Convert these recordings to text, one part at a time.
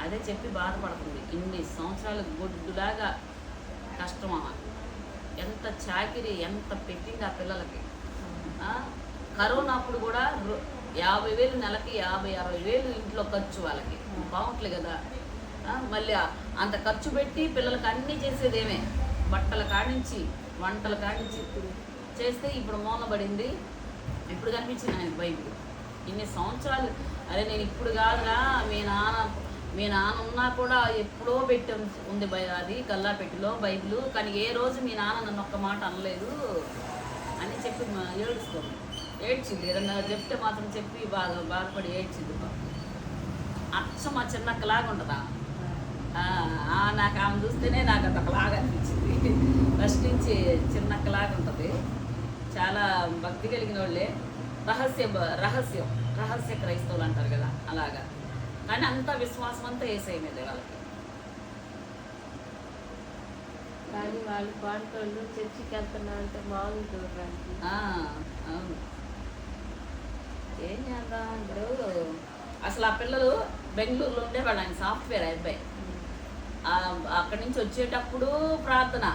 అదే చెప్పి బాధపడుతుంది. ఇన్ని సంవత్సరాలు గొడ్డులాగా కష్టమా, ఎంత చాకిరి, ఎంత పెట్టింది ఆ పిల్లలకి. కరోనా అప్పుడు కూడా 50,000 నెలకి 50-60,000 ఇంట్లో ఖర్చు వాళ్ళకి. బాగుంటలే కదా. మళ్ళీ అంత ఖర్చు పెట్టి పిల్లలకి అన్నీ చేసేదేమే, బట్టల కాడించి వంటల కాడించి చేస్తే ఇప్పుడు మూలబడింది. ఇప్పుడు కనిపించింది ఆయనకి బైబిల్. ఇన్ని సంవత్సరాలు, అరే నేను ఇప్పుడు కాదురా, మీ నాన్న ఉన్నా కూడా ఎప్పుడో పెట్టి ఉంది అది గల్లాపెట్టిలో బైబిల్, కానీ ఏ రోజు మీ నాన్న నన్ను ఒక్క మాట అనలేదు అని చెప్పి ఏడ్చింది. ఏదన్నా చెప్తే మాత్రం చెప్పి బాధపడి ఏడ్చింది. అచ్చ మా చిన్నక్కలాగా ఉంటుందా. నాకు ఆమె చూస్తేనే నాకు అదొకలాగా అనిపించింది. ఫస్ట్ నుంచి చిన్నక్కలాగా ఉంటుంది. చాలా భక్తి కలిగిన వాళ్ళే. రహస్య క్రైస్తవులు అంటారు కదా, అలాగా. కానీ అంత విశ్వాసం అంతా యేసయ్య మీదే వాళ్ళకి. కానీ వాళ్ళు పాటలు చర్చికి వెళ్తున్నా అంటే మామూలు చూడడానికి. అవును, ఏం చేద్దాం ఇప్పుడు. అసలు ఆ పిల్లలు బెంగళూరులో ఉండేవాళ్ళు. ఆయన సాఫ్ట్వేర్ అబ్బాయి. అక్కడి నుంచి వచ్చేటప్పుడు ప్రార్థన,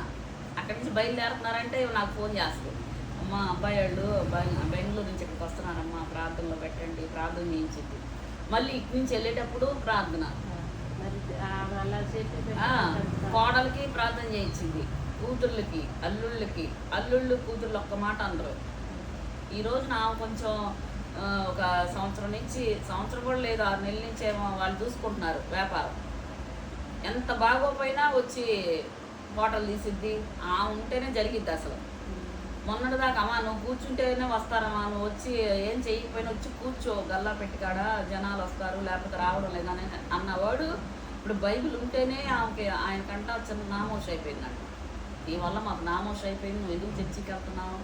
అక్కడి నుంచి బయలుదేరుతున్నారంటే నాకు ఫోన్ చేస్తారు, అమ్మ అబ్బాయి వాళ్ళు బెంగళూరు నుంచి ఇక్కడికి వస్తున్నారమ్మా, ప్రార్థనలో పెట్టండి, ప్రార్థన చేయించింది. మళ్ళీ ఇక్కడి నుంచి వెళ్ళేటప్పుడు ప్రార్థన. కోడలకి ప్రార్థన చేయించింది, కూతుర్లకి, అల్లుళ్ళు కూతుర్లు ఒక్క మాట అందరూ. ఈరోజు నా కొంచెం ఒక సంవత్సరం కూడా లేదు, 6 నెలల నుంచి ఏమో వాళ్ళు చూసుకుంటున్నారు వ్యాపారం. ఎంత బాగోపోయినా వచ్చి హోటల్ తీసిద్ది. ఉంటేనే జరిగిద్ది. అసలు మొన్నటిదాకా అమ్మా నువ్వు కూర్చుంటేనే వస్తారమ్మా, నువ్వు వచ్చి ఏం చేయకపోయినా వచ్చి కూర్చో గల్లా పెట్టికాడ, జనాలు వస్తారు లేకపోతే రావడం లేదని అన్నవాడు ఇప్పుడు బైబిల్ ఉంటేనే ఆమెకి ఆయనకంట చిన్న నామోష్ అయిపోయిందంట. ఈ వల్ల మాకు నామోష్ అయిపోయింది, నువ్వు ఎందుకు చర్చికి వెళ్తున్నావు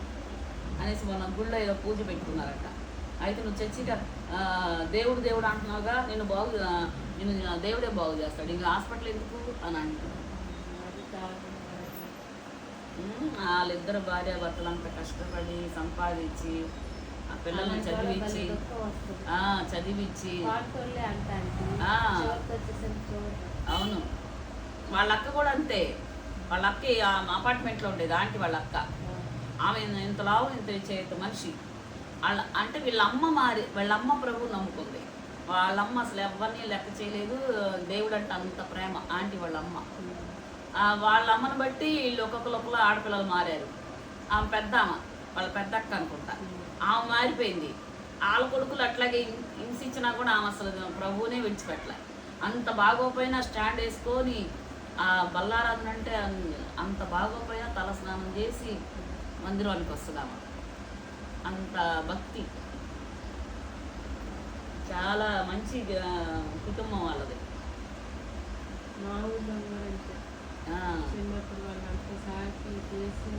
అనేసి మొన్న గుళ్ళో ఏదో పూజ పెట్టుకున్నారట. అయితే నువ్వు చర్చికి దేవుడు అంటున్నావుగా, నేను దేవుడే బాగు చేస్తాడు, ఇంకా హాస్పిటల్ ఎందుకు అని అంటున్నాడు. వాళ్ళిద్దరు భార్యాభర్తలు అంత కష్టపడి సంపాదించి ఆ పిల్లల్ని చదివించి అవును. వాళ్ళ అక్క కూడా అంతే. వాళ్ళ అక్క అపార్ట్మెంట్లో ఉండేది, ఆంటీ వాళ్ళ అక్క. ఆమె ఇంత లావు ఇంత చేత మనిషి. అంటే వీళ్ళమ్మ ప్రభు నమ్ముకుంది. వాళ్ళమ్మ అసలు ఎవరిని లెక్క చేయలేదు. దేవుడు అంటే అంత ప్రేమ ఆంటీ వాళ్ళమ్మ. వాళ్ళ అమ్మను బట్టి వీళ్ళు ఒక్కొక్కరు ఆడపిల్లలు మారారు. ఆమె వాళ్ళ పెద్ద అక్క అనుకుంటా, ఆమె మారిపోయింది. వాళ్ళ కొడుకులు అట్లాగే హింసించినా కూడా ఆమె అసలు ప్రభువునే విడిచిపెట్టలే. అంత బాగోపోయినా స్టాండ్ వేసుకొని బల్లారాధన అంటే అంత బాగోపోయినా తల స్నానం చేసి మందిరానికి వస్తుంది ఆమె. అంత భక్తి. చాలా మంచి కుటుంబం వాళ్ళది. మా ఊళ్ళో చిన్నప్పుడు వాళ్ళంతా సాకి చేసి